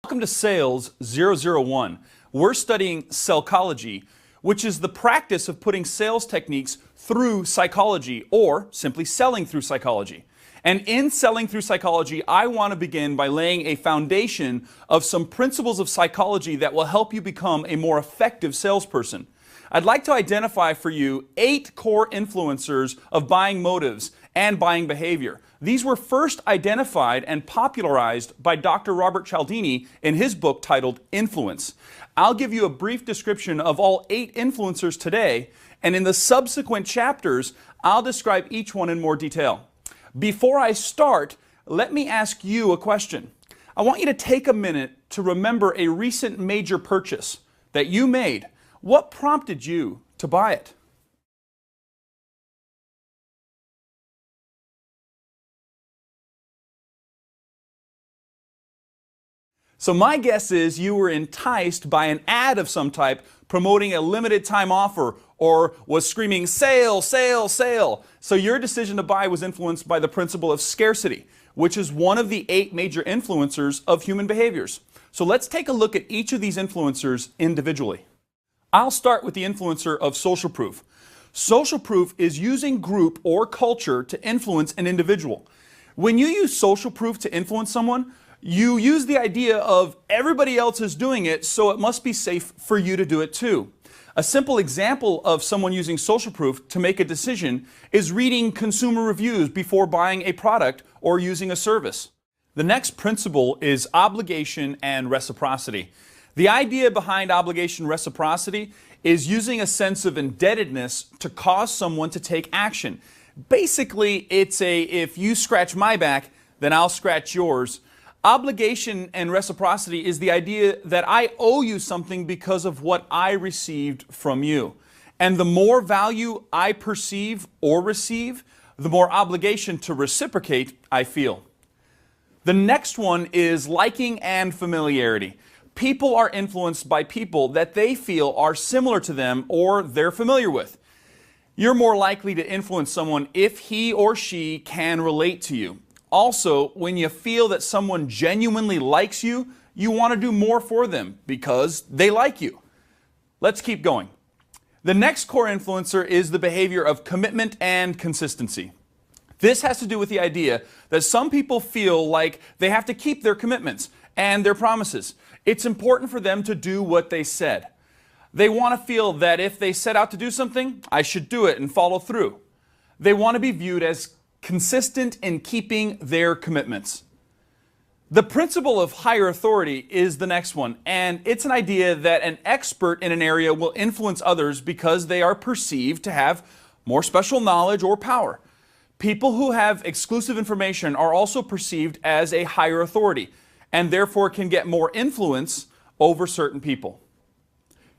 Welcome to Sales 001. We're studying psychology, which is the practice of putting sales techniques through psychology, or simply selling through psychology. And in selling through psychology, I want to begin by laying a foundation of some principles of psychology that will help you become a more effective salesperson. I'd like to identify for you 8 core influencers of buying motives and buying behavior. These were first identified and popularized by Dr. Robert Cialdini in his book titled Influence. I'll give you a brief description of all 8 influencers today, and in the subsequent chapters, I'll describe each one in more detail. Before I start, let me ask you a question. I want you to take a minute to remember a recent major purchase that you made. What prompted you to buy it? So my guess is you were enticed by an ad of some type promoting a limited time offer or was screaming, sale, sale, sale. So your decision to buy was influenced by the principle of scarcity, which is one of the 8 major influencers of human behaviors. So let's take a look at each of these influencers individually. I'll start with the influencer of social proof. Social proof is using group or culture to influence an individual. When you use social proof to influence someone, you use the idea of everybody else is doing it, so it must be safe for you to do it too. A simple example of someone using social proof to make a decision is reading consumer reviews before buying a product or using a service. The next principle is obligation and reciprocity. The idea behind obligation reciprocity is using a sense of indebtedness to cause someone to take action. Basically, it's if you scratch my back, then I'll scratch yours. Obligation and reciprocity is the idea that I owe you something because of what I received from you. And the more value I perceive or receive, the more obligation to reciprocate I feel. The next one is liking and familiarity. People are influenced by people that they feel are similar to them or they're familiar with. You're more likely to influence someone if he or she can relate to you. Also, when you feel that someone genuinely likes you, you want to do more for them because they like you. Let's keep going. The next core influencer is the behavior of commitment and consistency. This has to do with the idea that some people feel like they have to keep their commitments and their promises. It's important for them to do what they said. They want to feel that if they set out to do something, I should do it and follow through. They want to be viewed as consistent in keeping their commitments. The principle of higher authority is the next one, and it's an idea that an expert in an area will influence others because they are perceived to have more special knowledge or power. People who have exclusive information are also perceived as a higher authority, and therefore can get more influence over certain people.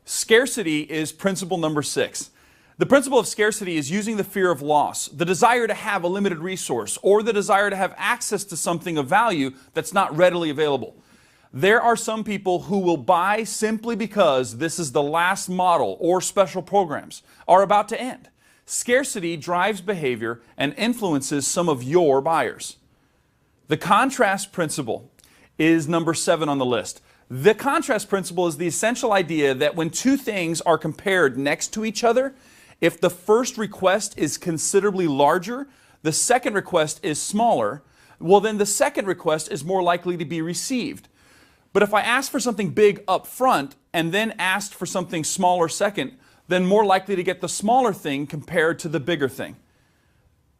Scarcity is principle number 6. The principle of scarcity is using the fear of loss, the desire to have a limited resource, or the desire to have access to something of value that's not readily available. There are some people who will buy simply because this is the last model or special programs are about to end. Scarcity drives behavior and influences some of your buyers. The contrast principle is number 7 on the list. The contrast principle is the essential idea that when 2 things are compared next to each other, if the first request is considerably larger, the second request is smaller, well then the second request is more likely to be received. But if I ask for something big up front and then asked for something smaller second, then more likely to get the smaller thing compared to the bigger thing.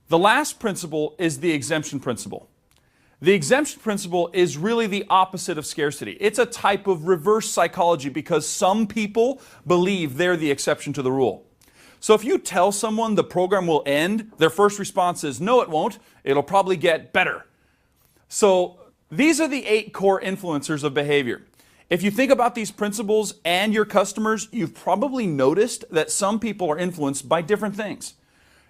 The last principle is the exemption principle. The exemption principle is really the opposite of scarcity. It's a type of reverse psychology because some people believe they're the exception to the rule. So if you tell someone the program will end, their first response is, no, it won't. It'll probably get better. So these are the 8 core influencers of behavior. If you think about these principles and your customers, you've probably noticed that some people are influenced by different things.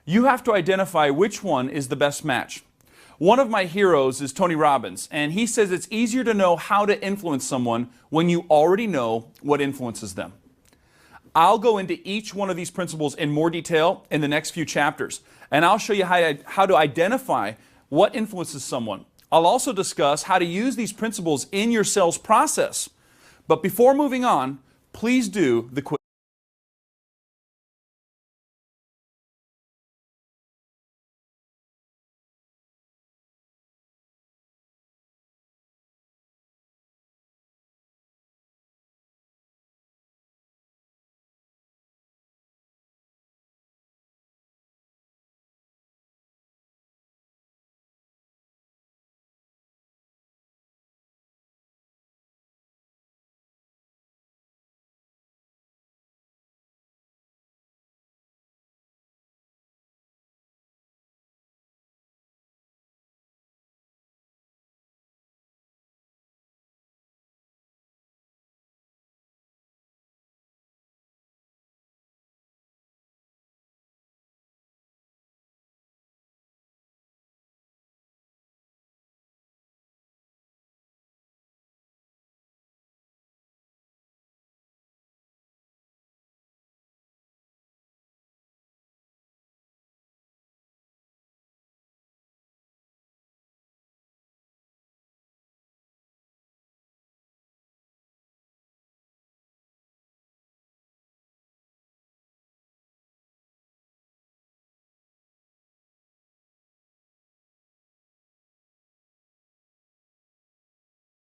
You have to identify which one is the best match. One of my heroes is Tony Robbins, and he says it's easier to know how to influence someone when you already know what influences them. I'll go into each one of these principles in more detail in the next few chapters, and I'll show you how to identify what influences someone, I'll also discuss how to use these principles in your sales process. But before moving on, please do the quiz.